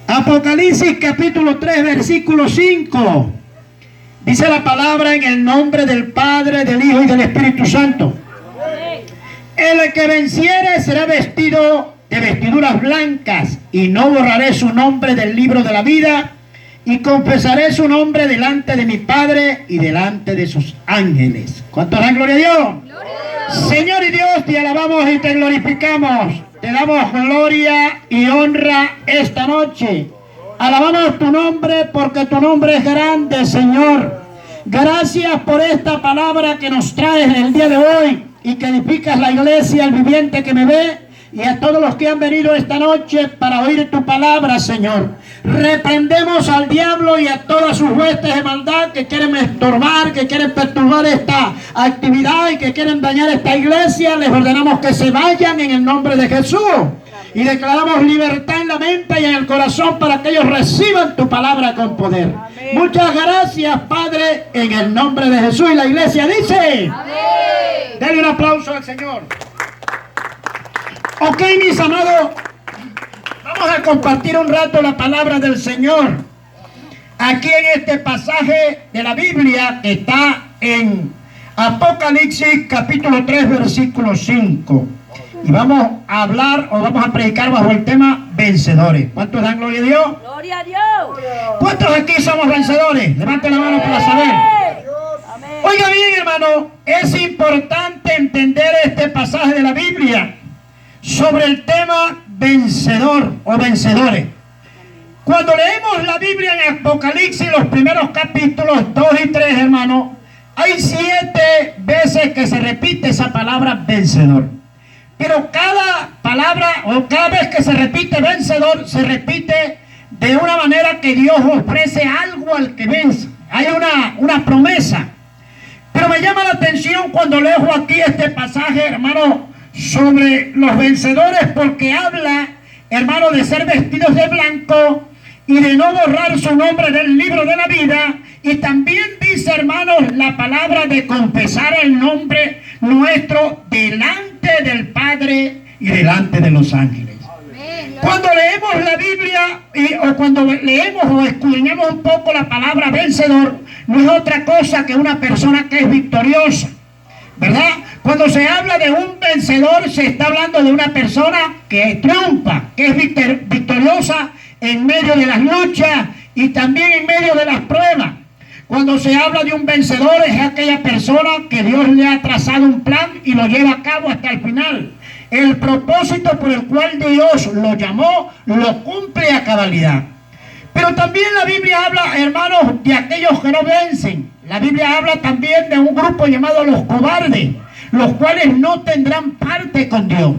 Apocalipsis capítulo 3, versículo 5. Dice la palabra: en el nombre del Padre, del Hijo y del Espíritu Santo. El que venciere será vestido de vestiduras blancas, y no borraré su nombre del libro de la vida, y confesaré su nombre delante de mi Padre y delante de sus ángeles. ¿Cuántos dan gloria a Dios? Gloria a Dios. Señor y Dios, te alabamos y te glorificamos. Te damos gloria y honra esta noche. Alabamos tu nombre porque tu nombre es grande, Señor. Gracias por esta palabra que nos traes en el día de hoy y que edificas la iglesia, el viviente que me ve, y a todos los que han venido esta noche para oír tu palabra, Señor. Reprendemos al diablo y a todas sus huestes de maldad que quieren estorbar, que quieren perturbar esta actividad y que quieren dañar esta iglesia. Les ordenamos que se vayan en el nombre de Jesús. Y declaramos libertad en la mente y en el corazón para que ellos reciban tu palabra con poder. Amén. Muchas gracias, Padre, en el nombre de Jesús. Y la iglesia dice: amén. Denle un aplauso al Señor. Ok, mis amados, vamos a compartir un rato la palabra del Señor. Aquí en este pasaje de la Biblia que está en Apocalipsis capítulo 3, versículo 5. Y vamos a hablar o vamos a predicar bajo el tema vencedores. ¿Cuántos dan gloria a Dios? ¡Gloria a Dios! ¿Cuántos aquí somos vencedores? Levanten la mano para saber. Amén. Oiga bien, hermano, es importante entender este pasaje de la Biblia sobre el tema vencedor o vencedores. Cuando leemos la Biblia en Apocalipsis, los primeros capítulos 2 y 3, hermano, hay 7 veces que se repite esa palabra vencedor. Pero cada palabra o cada vez que se repite vencedor, se repite de una manera que Dios ofrece algo al que vence. Hay una promesa. Pero me llama la atención cuando leo aquí este pasaje, hermano, sobre los vencedores, porque habla, hermano, de ser vestidos de blanco y de no borrar su nombre del libro de la vida. Y también dice, hermanos, la palabra de confesar el nombre nuestro delante del Padre y delante de los ángeles. Cuando leemos la Biblia o cuando leemos o escudriñamos un poco la palabra vencedor, no es otra cosa que una persona que es victoriosa, ¿verdad? Cuando se habla de un vencedor, se está hablando de una persona que triunfa, que es victoriosa en medio de las luchas y también en medio de las pruebas. Cuando se habla de un vencedor, es aquella persona que Dios le ha trazado un plan y lo lleva a cabo hasta el final. El propósito por el cual Dios lo llamó, lo cumple a cabalidad. Pero también la Biblia habla, hermanos, de aquellos que no vencen. La Biblia habla también de un grupo llamado los cobardes, los cuales no tendrán parte con Dios.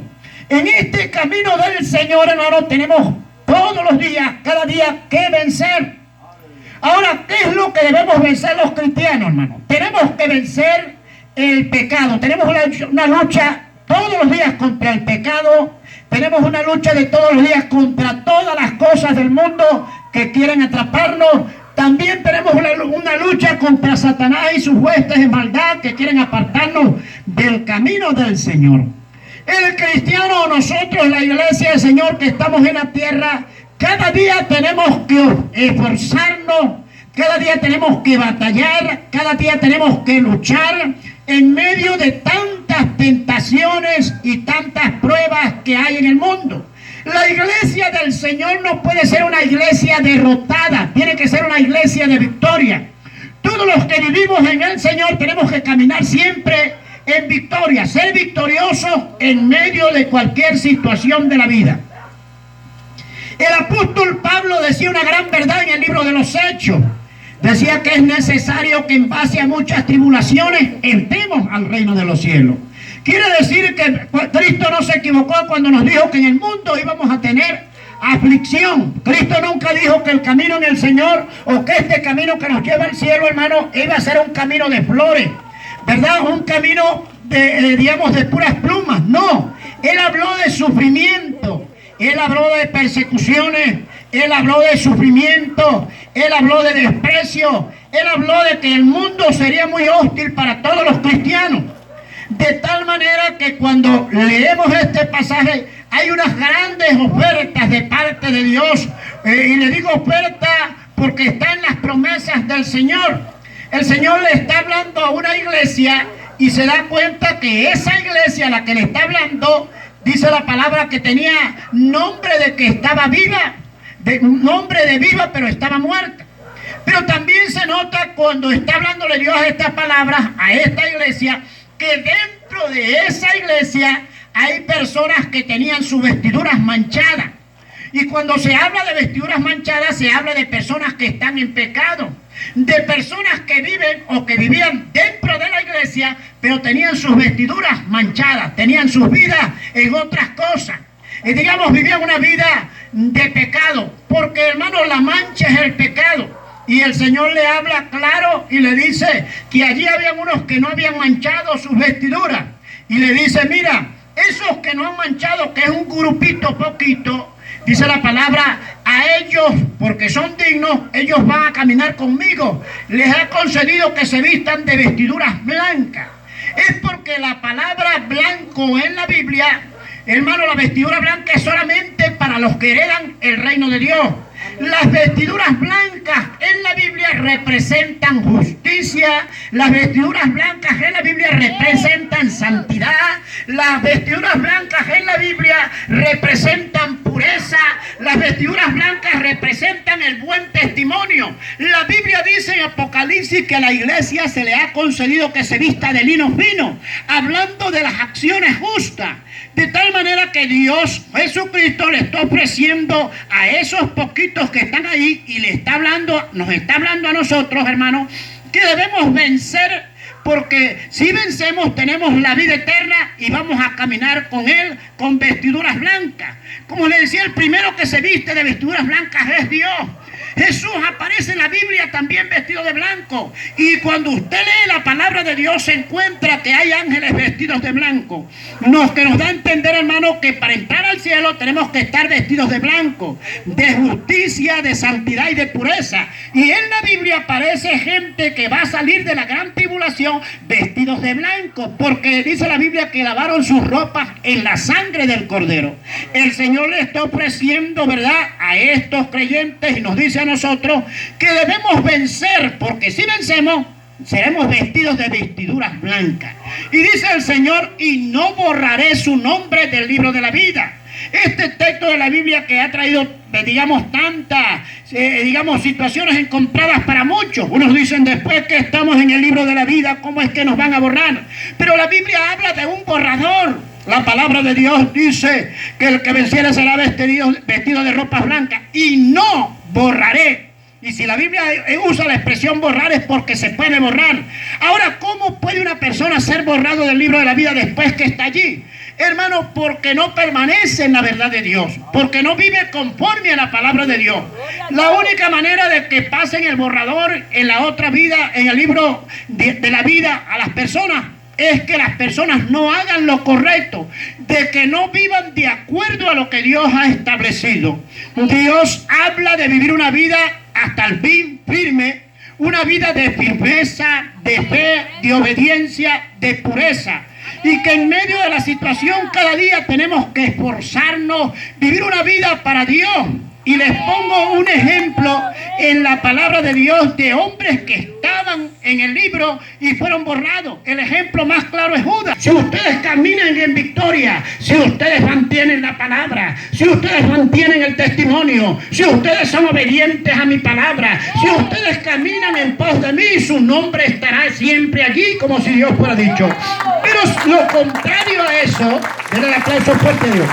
En este camino del Señor, hermanos, tenemos todos los días, cada día, que vencer. Ahora, ¿qué es lo que debemos vencer los cristianos, hermano? Tenemos que vencer el pecado. Tenemos una lucha todos los días contra el pecado. Tenemos una lucha de todos los días contra todas las cosas del mundo que quieren atraparnos. También tenemos una lucha contra Satanás y sus huestes de maldad que quieren apartarnos del camino del Señor. El cristiano, nosotros, la iglesia del Señor que estamos en la tierra, cada día tenemos que esforzarnos, cada día tenemos que batallar, cada día tenemos que luchar en medio de tantas tentaciones y tantas pruebas que hay en el mundo. La iglesia del Señor no puede ser una iglesia derrotada, tiene que ser una iglesia de victoria. Todos los que vivimos en el Señor tenemos que caminar siempre en victoria, ser victoriosos en medio de cualquier situación de la vida. El apóstol Pablo decía una gran verdad en el libro de los Hechos. Decía que es necesario que en base a muchas tribulaciones entremos al reino de los cielos. Quiere decir que Cristo no se equivocó cuando nos dijo que en el mundo íbamos a tener aflicción. Cristo nunca dijo que el camino en el Señor o que este camino que nos lleva al cielo, hermano, iba a ser un camino de flores, ¿verdad? Un camino digamos, de puras plumas. No, Él habló de sufrimiento. Él habló de persecuciones, Él habló de sufrimiento, Él habló de desprecio, Él habló de que el mundo sería muy hostil para todos los cristianos. De tal manera que cuando leemos este pasaje, hay unas grandes ofertas de parte de Dios. Y le digo oferta porque está en las promesas del Señor. El Señor le está hablando a una iglesia y se da cuenta que esa iglesia a la que le está hablando, dice la palabra que tenía nombre de que estaba viva, nombre de viva, pero estaba muerta. Pero también se nota cuando está hablándole Dios estas palabras a esta iglesia, que dentro de esa iglesia hay personas que tenían sus vestiduras manchadas. Y cuando se habla de vestiduras manchadas, se habla de personas que están en pecado, de personas que viven o que vivían dentro de la iglesia, pero tenían sus vestiduras manchadas, tenían sus vidas en otras cosas. Y digamos, vivían una vida de pecado, porque hermano, la mancha es el pecado. Y el Señor le habla claro y le dice que allí habían unos que no habían manchado sus vestiduras. Y le dice, mira, esos que no han manchado, que es un grupito poquito, dice la palabra, a ellos, porque son dignos, ellos van a caminar conmigo. Les ha concedido que se vistan de vestiduras blancas. Es porque la palabra blanco en la Biblia, hermano, la vestidura blanca es solamente para los que heredan el reino de Dios. Las vestiduras blancas en la Biblia representan justicia. Las vestiduras blancas en la Biblia representan santidad. Las vestiduras blancas en la Biblia representan pureza. Las vestiduras blancas representan el buen testimonio. La Biblia dice en Apocalipsis que a la iglesia se le ha concedido que se vista de lino fino, hablando de las acciones justas. De tal manera que Dios, Jesucristo, le está ofreciendo a esos poquitos que están ahí y le está hablando, nos está hablando a nosotros, hermanos, que debemos vencer, porque si vencemos tenemos la vida eterna y vamos a caminar con Él con vestiduras blancas. Como le decía, el primero que se viste de vestiduras blancas es Dios. Jesús aparece en la Biblia también vestido de blanco. Y cuando usted lee la palabra de Dios, se encuentra que hay ángeles vestidos de blanco. Que nos da a entender, hermano, que para entrar al cielo tenemos que estar vestidos de blanco, de justicia, de santidad y de pureza. Y en la Biblia aparece gente que va a salir de la gran tribulación vestidos de blanco, porque dice la Biblia que lavaron sus ropas en la sangre del Cordero. El Señor le está ofreciendo, ¿verdad?, a estos creyentes, y nos dice a nosotros que debemos vencer, porque si vencemos seremos vestidos de vestiduras blancas. Y dice el Señor, y no borraré su nombre del libro de la vida. Este texto de la Biblia que ha traído, digamos, tantas, situaciones encontradas para muchos. Unos dicen, después que estamos en el libro de la vida, ¿cómo es que nos van a borrar? Pero la Biblia habla de un borrador. La palabra de Dios dice que el que venciera será vestido de ropas blancas, y no borraré. Y si la Biblia usa la expresión borrar, es porque se puede borrar. Ahora, ¿cómo puede una persona ser borrado del libro de la vida después que está allí? Hermano, porque no permanece en la verdad de Dios, porque no vive conforme a la palabra de Dios. La única manera de que pasen el borrador en la otra vida, en el libro de la vida a las personas, es que las personas no hagan lo correcto, de que no vivan de acuerdo a lo que Dios ha establecido. Dios habla de vivir una vida hasta el fin firme, una vida de firmeza, de fe, de obediencia, de pureza. Y que en medio de la situación cada día tenemos que esforzarnos, vivir una vida para Dios. Y les pongo un ejemplo en la palabra de Dios de hombres que estaban en el libro y fueron borrados. El ejemplo más claro es Judas. Si ustedes caminan en victoria, si ustedes mantienen la palabra, si ustedes mantienen el testimonio, si ustedes son obedientes a mi palabra, si ustedes caminan en pos de mí, su nombre estará siempre allí, como si Dios fuera dicho. Pero lo contrario a eso, denle el aplauso fuerte a Dios.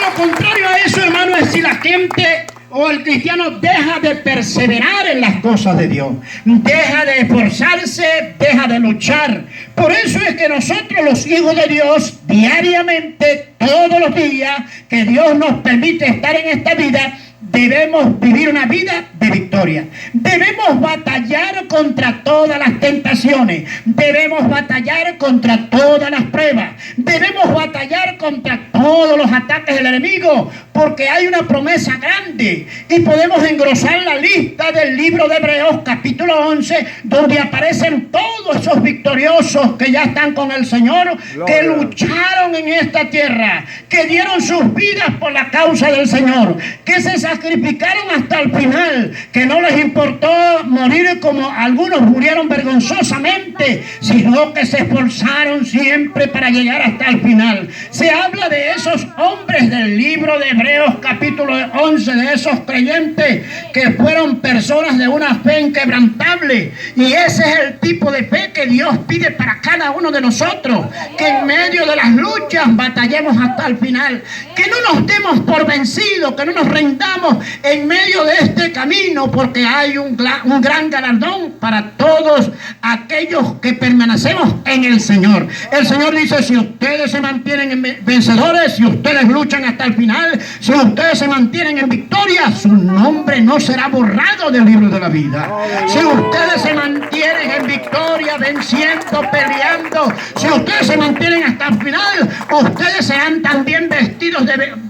Lo contrario a eso, hermano, es si la gente o el cristiano deja de perseverar en las cosas de Dios, deja de esforzarse, deja de luchar. Por eso es que nosotros, los hijos de Dios, diariamente, todos los días que Dios nos permite estar en esta vida, debemos vivir una vida de victoria. Debemos batallar contra todas las tentaciones. Debemos batallar contra todas las pruebas. Debemos batallar contra todos los ataques del enemigo. porque hay una promesa grande. Y podemos engrosar la lista del libro de Hebreos capítulo 11, donde aparecen todos esos victoriosos que ya están con el Señor, que lucharon en esta tierra, que dieron sus vidas por la causa del Señor, que se sacrificaron hasta el final, que no les importó morir como algunos murieron vergonzosamente, sino que se esforzaron siempre para llegar hasta el final. Se habla de esos hombres del libro de Hebreos capítulo 11, de esos creyentes que fueron personas de una fe inquebrantable, y ese es el tipo de fe que Dios pide para cada uno de nosotros, que en medio de las luchas batallemos hasta el final, que no nos demos por vencidos, que no nos rendamos en medio de este camino, porque hay un gran galardón para todos aquellos que permanecemos en el Señor. El Señor dice: si ustedes se mantienen vencedores, si ustedes luchan hasta el final, si ustedes se mantienen en victoria, su nombre no será borrado del libro de la vida. Si ustedes se mantienen en victoria, venciendo, peleando, si ustedes se mantienen hasta el final, ustedes serán también vestidos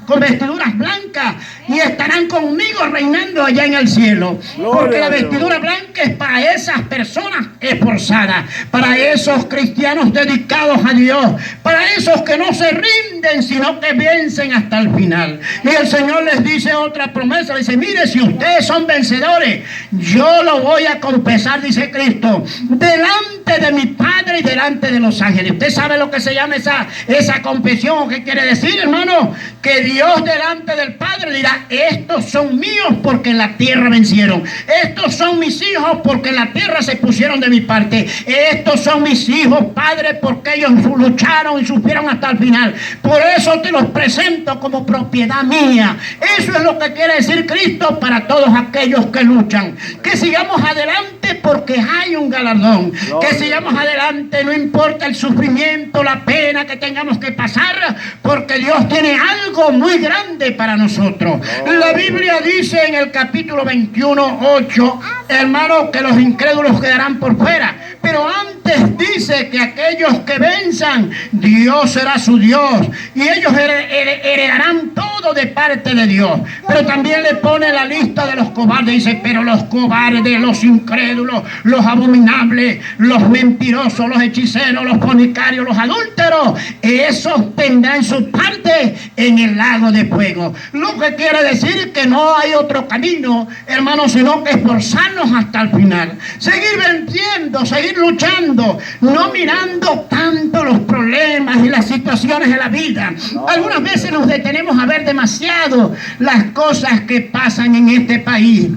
con vestiduras blancas y estarán conmigo reinando allá en el cielo. Porque la vestidura blanca es para esas personas esforzadas, para esos cristianos dedicados a Dios, para esos que no se rinden, sino que vencen hasta el final. Y el Señor les dice otra promesa, dice: mire, si ustedes son vencedores, yo lo voy a confesar, dice Cristo, delante de mi Padre y delante de los ángeles. ¿Usted sabe lo que se llama esa confesión? ¿Qué quiere decir, hermano? Que Dios delante del Padre dirá: estos son míos porque en la tierra vencieron. Estos son mis hijos porque en la tierra se pusieron de mi parte. Estos son mis hijos, Padre, porque ellos lucharon y sufrieron hasta el final. Por eso te los presento como propiedad mía. Eso es lo que quiere decir Cristo para todos aquellos que luchan. Que sigamos adelante porque hay un galardón. Que sigamos adelante, no importa el sufrimiento, la pena que tengamos que pasar, porque Dios tiene algo muy grande para nosotros. La Biblia dice en el capítulo 21, 8, hermano, que los incrédulos quedarán por fuera. Pero antes dice que aquellos que venzan, Dios será su Dios, y ellos heredarán todo de parte de Dios. Pero también le pone la lista de los cobardes. Dice: pero los cobardes, los incrédulos, los abominables, los mentirosos, los hechiceros, los fornicarios, los adúlteros, esos tendrán su parte en el lago de fuego. Lo que quiere decir que no hay otro camino, hermanos, sino que esforzarnos hasta el final, seguir venciendo, seguir luchando, no mirando tanto los problemas y las situaciones de la vida. Algunas veces nos detenemos a ver demasiado las cosas que pasan en este país,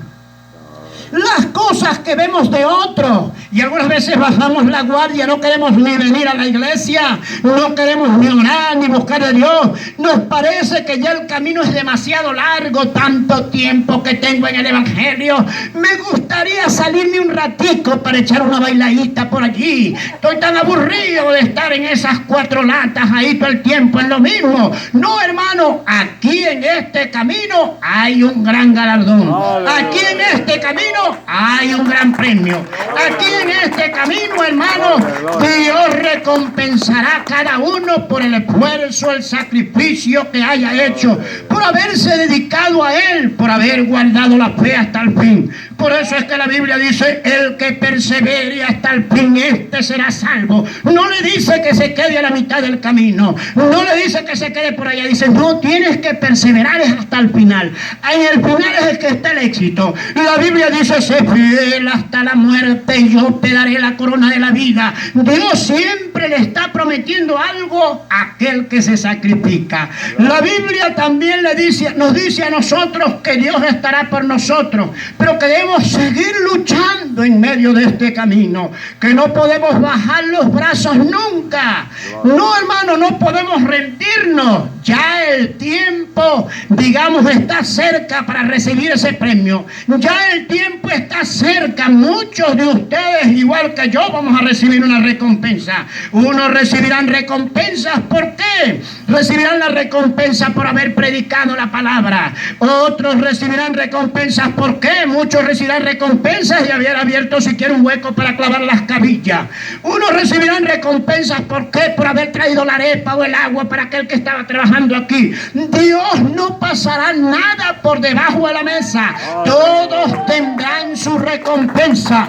las cosas que vemos de otros, y algunas veces bajamos la guardia, no queremos ni venir a la iglesia, no queremos ni orar ni buscar a Dios. Nos parece que ya el camino es demasiado largo, tanto tiempo que tengo en el evangelio, me gustaría salirme un ratico para echar una bailadita por allí. Estoy tan aburrido de estar en esas 4 latas ahí todo el tiempo en lo mismo. No, hermano, aquí en este camino hay un gran galardón. Aquí en este camino hay un gran premio. Aquí en este camino, hermano, Dios recompensará a cada uno por el esfuerzo, el sacrificio que haya hecho, por haberse dedicado a Él, por haber guardado la fe hasta el fin. Por eso es que la Biblia dice: el que persevere hasta el fin, este será salvo. No le dice que se quede a la mitad del camino, no le dice que se quede por allá. Dice: no, tienes que perseverar hasta el final. En el final es el que está el éxito. La Biblia dice: sé fiel hasta la muerte y yo te daré la corona de la vida. Dios siempre le está prometiendo algo a aquel que se sacrifica. La Biblia también nos dice a nosotros que Dios estará por nosotros, pero que debemos seguir luchando en medio de este camino, que no podemos bajar los brazos nunca. No, hermano, no podemos rendirnos. Ya el tiempo, digamos, está cerca para recibir ese premio. Ya el tiempo está cerca. Muchos de ustedes, igual que yo, vamos a recibir una recompensa. Unos recibirán recompensas. ¿Por qué? Recibirán la recompensa por haber predicado la palabra. Otros recibirán recompensas. ¿Por qué? Muchos recibirán recompensas y haber abierto siquiera un hueco para clavar las cabillas. Unos recibirán recompensas, ¿por qué? Por haber traído la arepa o el agua para aquel que estaba trabajando aquí. Dios no pasará nada por debajo de la mesa. Todos tendrán su recompensa.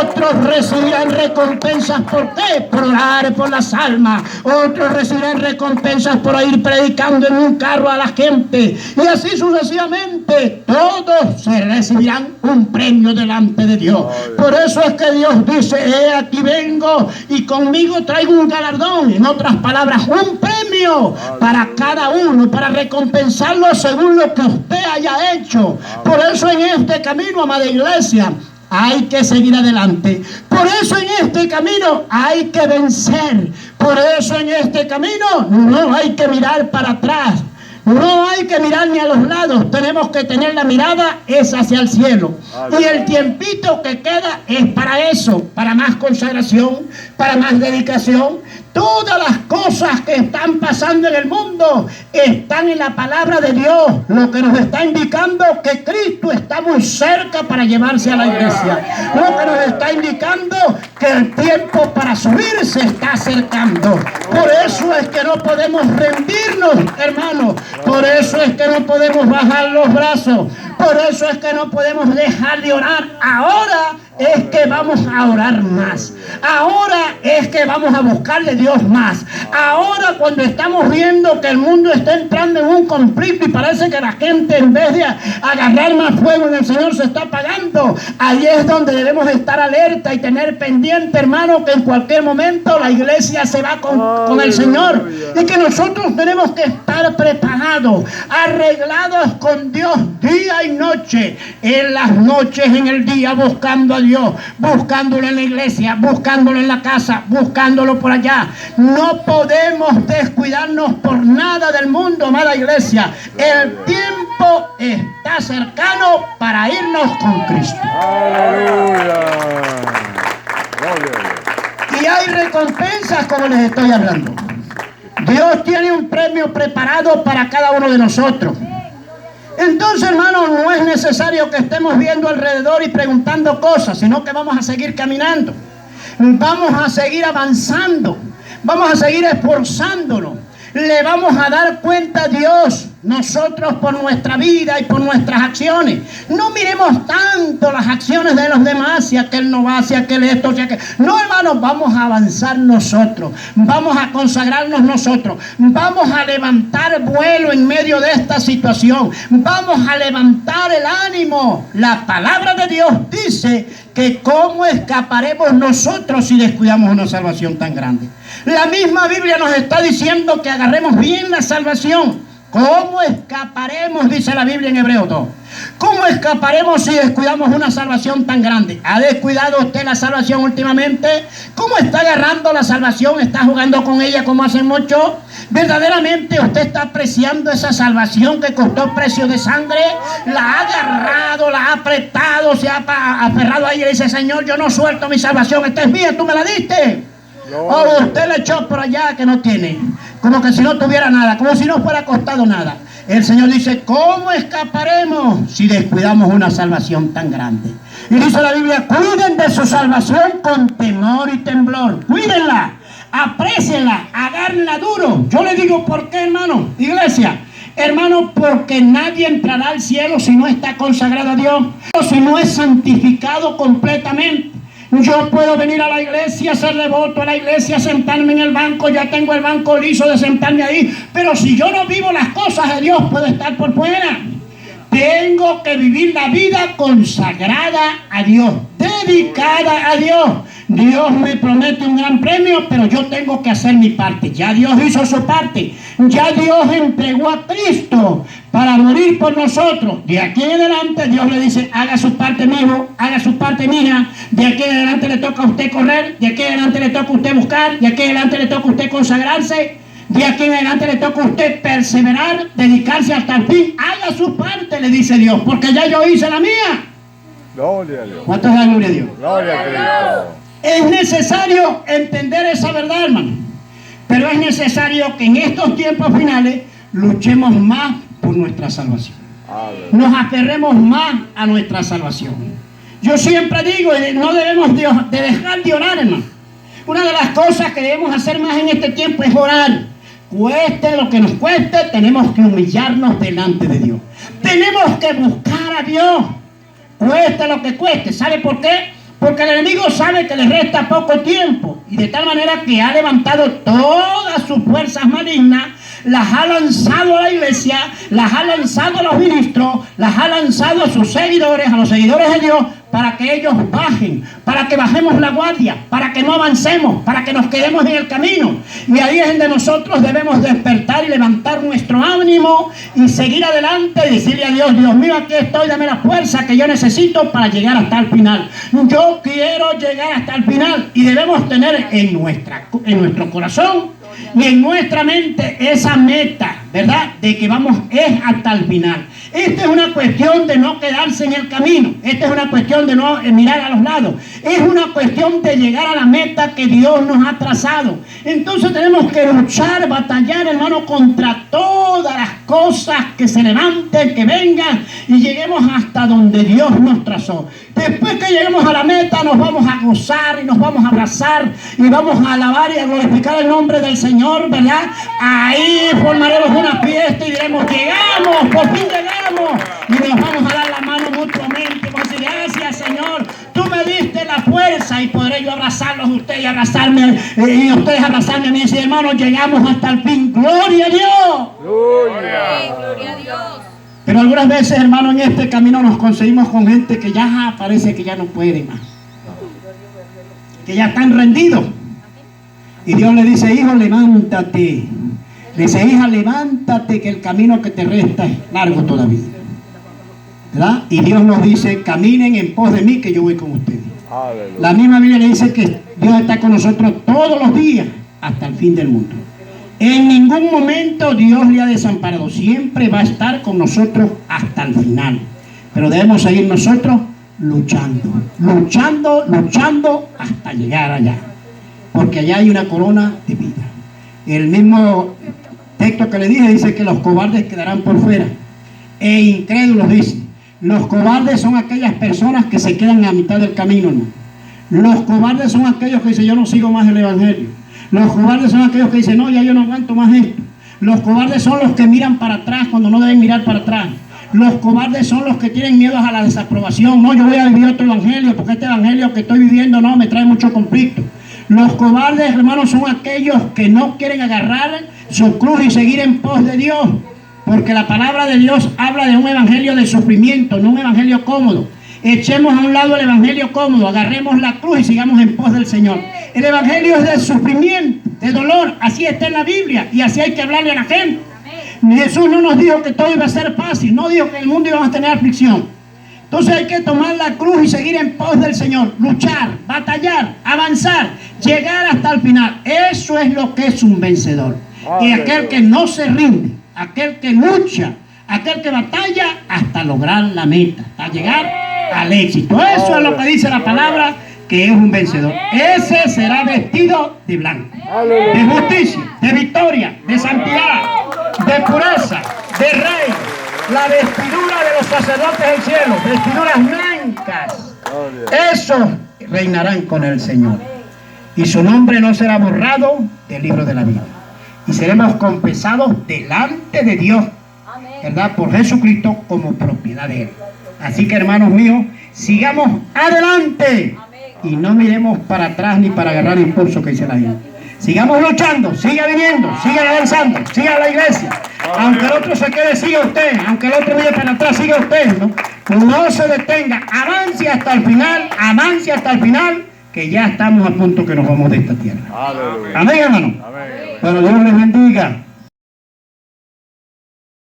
Otros recibirán recompensas, ¿por qué? Por orar por las almas. Otros recibirán recompensas por ir predicando en un carro a la gente. Y así sucesivamente. Todos se recibirán un premio delante de Dios. Por eso es que Dios dice: he aquí vengo y conmigo traigo un galardón. En otras palabras, un premio para cada uno, para recompensarlo según lo que usted haya hecho. Por eso en este camino, amada iglesia, hay que seguir adelante. Por eso en este camino hay que vencer. Por eso en este camino no hay que mirar para atrás. No hay que mirar ni a los lados. Tenemos que tener la mirada es hacia el cielo. Y el tiempito que queda es para eso, para más consagración, para más dedicación. Todas las cosas que están pasando en el mundo están en la palabra de Dios. Lo que nos está indicando que Cristo está muy cerca para llevarse a la iglesia. Lo que nos está indicando que el tiempo para subir se está acercando. Por eso es que no podemos rendirnos, hermanos. Por eso es que no podemos bajar los brazos. Por eso es que no podemos dejar de orar. Ahora es que vamos a orar más. Ahora es que vamos a buscar de Dios más. Ahora, cuando estamos viendo que el mundo está entrando en un conflicto y parece que la gente, en vez de agarrar más fuego en el Señor, se está apagando, ahí es donde debemos estar alerta y tener pendiente, hermano, que en cualquier momento la iglesia se va con el Señor, y que nosotros tenemos que estar preparados, arreglados con Dios día y noche. En las noches, en el día, buscando a Dios, buscándolo en la iglesia, buscándolo en la casa, buscándolo por allá. No podemos descuidarnos por nada del mundo, amada iglesia. El tiempo está cercano para irnos con Cristo. ¡Aleluya! Y hay recompensas, como les estoy hablando. Dios tiene un premio preparado para cada uno de nosotros. Entonces, hermanos, no es necesario que estemos viendo alrededor y preguntando cosas, sino que vamos a seguir caminando. Vamos a seguir avanzando. Vamos a seguir esforzándonos. Le vamos a dar cuenta a Dios nosotros por nuestra vida y por nuestras acciones. No miremos tanto las acciones de los demás, si aquel no va, si aquel esto, si aquel. No, hermanos, vamos a avanzar nosotros. Vamos a consagrarnos nosotros. Vamos a levantar vuelo en medio de esta situación. Vamos a levantar el ánimo. La palabra de Dios dice que cómo escaparemos nosotros si descuidamos una salvación tan grande. La misma Biblia nos está diciendo que agarremos bien la salvación. ¿Cómo escaparemos? Dice la Biblia en Hebreos 2. ¿Cómo escaparemos si descuidamos una salvación tan grande? ¿Ha descuidado usted la salvación últimamente? ¿Cómo está agarrando la salvación? ¿Está jugando con ella como hacen muchos? ¿Verdaderamente usted está apreciando esa salvación que costó precio de sangre? ¿La ha agarrado, la ha apretado, se ha aferrado a ella y dice: Señor, yo no suelto mi salvación, esta es mía, tú me la diste? O usted le echó por allá que no tiene, como que si no tuviera nada, como si no fuera costado nada. El Señor dice: ¿cómo escaparemos si descuidamos una salvación tan grande? Y dice la Biblia: cuiden de su salvación con temor y temblor. Cuídenla, aprécienla, agárrenla duro. Yo le digo por qué, hermano, iglesia. Hermano, porque nadie entrará al cielo si no está consagrado a Dios, o si no es santificado completamente. Yo puedo venir a la iglesia, ser devoto a la iglesia, sentarme en el banco, ya tengo el banco liso de sentarme ahí, pero si yo no vivo las cosas de Dios, puedo estar por fuera. Tengo que vivir la vida consagrada a Dios, dedicada a Dios. Dios me promete un gran premio, pero yo tengo que hacer mi parte. Ya Dios hizo su parte. Ya Dios entregó a Cristo para morir por nosotros. De aquí en adelante Dios le dice: haga su parte, mi hijo, haga su parte, mía. De aquí en adelante le toca a usted correr. De aquí en adelante le toca a usted buscar. De aquí en adelante le toca a usted consagrarse. De aquí en adelante le toca a usted perseverar, dedicarse hasta el fin. Haga su parte, le dice Dios, porque ya yo hice la mía. Gloria a Dios. ¿Cuántos dan gloria a Dios? Gloria a Dios. Es necesario entender esa verdad, hermano. Pero es necesario que en estos tiempos finales luchemos más por nuestra salvación. nos aferremos más a nuestra salvación. Yo siempre digo, no debemos de dejar de orar, hermano. Una de las cosas que debemos hacer más en este tiempo es orar. Cueste lo que nos cueste, tenemos que humillarnos delante de Dios. Tenemos que buscar a Dios. Cueste lo que cueste. ¿Sabe por qué? Porque el enemigo sabe que le resta poco tiempo. Y de tal manera que ha levantado todas sus fuerzas malignas, las ha lanzado a la iglesia, las ha lanzado a los ministros, las ha lanzado a sus seguidores, a los seguidores de Dios, para que ellos bajen, para que bajemos la guardia, para que no avancemos, para que nos quedemos en el camino. Y ahí es donde nosotros debemos despertar y levantar nuestro ánimo y seguir adelante y decirle a Dios: Dios mío, aquí estoy, dame la fuerza que yo necesito para llegar hasta el final. Yo quiero llegar hasta el final, y debemos tener en nuestro corazón y en nuestra mente esa meta, ¿verdad? De que vamos hasta el final. Esta es una cuestión de no quedarse en el camino. Esta es una cuestión de no mirar a los lados. Es una cuestión de llegar a la meta que Dios nos ha trazado. Entonces tenemos que luchar, batallar, hermano, contra todas las cosas que se levanten, que vengan, y lleguemos hasta donde Dios nos trazó. Después que lleguemos a la meta, nos vamos a gozar y nos vamos a abrazar y vamos a alabar y a glorificar el nombre del Señor, ¿verdad? Ahí formaremos una fiesta y diremos: llegamos, por fin llegamos, y nos vamos a dar la mano mutuamente. Vamos a decir: gracias, Señor, tú me diste la fuerza, y podré yo abrazarlos a ustedes y abrazarme, y ustedes abrazarme a mí y decir: hermanos, llegamos hasta el fin. ¡Gloria a Dios! Gloria a Dios. Pero algunas veces, hermano, en este camino nos conseguimos con gente que ya parece que ya no puede más, que ya están rendidos. Y Dios le dice: hijo, levántate. Le dice: hija, levántate, que el camino que te resta es largo todavía, ¿verdad? Y Dios nos dice: caminen en pos de mí, que yo voy con ustedes. Aleluya. La misma Biblia le dice que Dios está con nosotros todos los días hasta el fin del mundo. En ningún momento Dios le ha desamparado. Siempre va a estar con nosotros hasta el final. Pero debemos seguir nosotros luchando hasta llegar allá. Porque allá hay una corona de vida. El mismo texto que le dije dice que los cobardes quedarán por fuera. E incrédulos dice. Los cobardes son aquellas personas que se quedan a mitad del camino, ¿no? Los cobardes son aquellos que dicen: yo no sigo más el evangelio. Los cobardes son aquellos que dicen: no, ya yo no aguanto más esto. Los cobardes son los que miran para atrás cuando no deben mirar para atrás. Los cobardes son los que tienen miedo a la desaprobación. No, yo voy a vivir otro evangelio, porque este evangelio que estoy viviendo no me trae mucho conflicto. Los cobardes, hermanos, son aquellos que no quieren agarrar su cruz y seguir en pos de Dios. Porque la palabra de Dios habla de un evangelio de sufrimiento, no un evangelio cómodo. Echemos a un lado el evangelio cómodo, agarremos la cruz y sigamos en pos del Señor. El evangelio es de sufrimiento, de dolor. Así está en la Biblia y así hay que hablarle a la gente. Jesús no nos dijo que todo iba a ser fácil, no dijo que en el mundo íbamos a tener aflicción. Entonces hay que tomar la cruz y seguir en pos del Señor, luchar, batallar, avanzar, llegar hasta el final. Eso es lo que es un vencedor. Y aquel que no se rinde, aquel que lucha, aquel que batalla hasta lograr la meta, hasta llegar al éxito. Eso es lo que dice la palabra, que es un vencedor. Ese será vestido de blanco, de justicia, de victoria, de santidad, de pureza, de rey. La vestidura de los sacerdotes del cielo, vestiduras blancas. Esos reinarán con el Señor. Y su nombre no será borrado del libro de la vida. Y seremos confesados delante de Dios, ¿verdad? Por Jesucristo como propiedad de Él. Así que, hermanos míos, sigamos adelante y no miremos para atrás ni para agarrar impulso, que dice la Biblia. Sigamos luchando, siga viniendo, siga avanzando, siga a la iglesia. Aunque el otro se quede, siga usted. Aunque el otro mire para atrás, siga usted, ¿no? No se detenga, avance hasta el final, que ya estamos a punto que nos vamos de esta tierra. Amén, hermano. Pero Dios les bendiga.